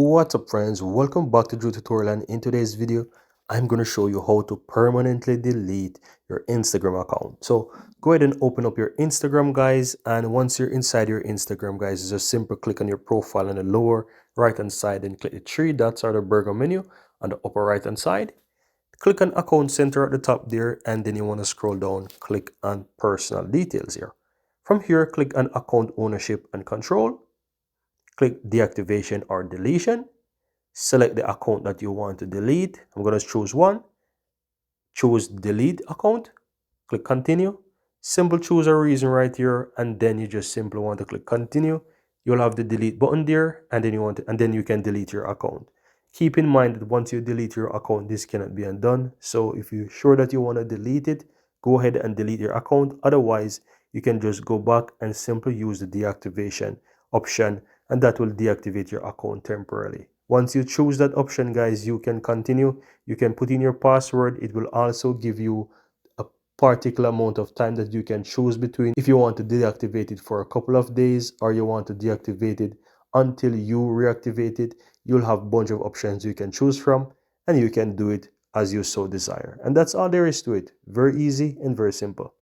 What's up friends, welcome back to Drew Tutorial, and in today's video I'm going to show you how to permanently delete your Instagram account. So go ahead and open up your Instagram guys, and once you're inside your Instagram guys, just simply click on your profile on the lower right hand side and click the three dots or the burger menu on the upper right hand side. Click on account center at the top there, and then you want to scroll down, click on personal details here. From here, click on account ownership and control. Click deactivation or deletion. Select the account that you want to delete. I'm going to choose one. Choose delete account. Click continue. Simple choose a reason right here, and then you just simply want to click continue. You'll have the delete button there, and then you can delete your account. Keep in mind that once you delete your account, this cannot be undone. So if you're sure that you want to delete it, go ahead and delete your account. Otherwise, you can just go back and simply use the deactivation option, and that will deactivate your account temporarily. Once you choose that option guys, you can continue. You can put in your password. It will also give you a particular amount of time that you can choose between, if you want to deactivate it for a couple of days or you want to deactivate it until you reactivate it. You'll have a bunch of options you can choose from, and you can do it as you so desire. And that's all there is to it. Very easy and very simple.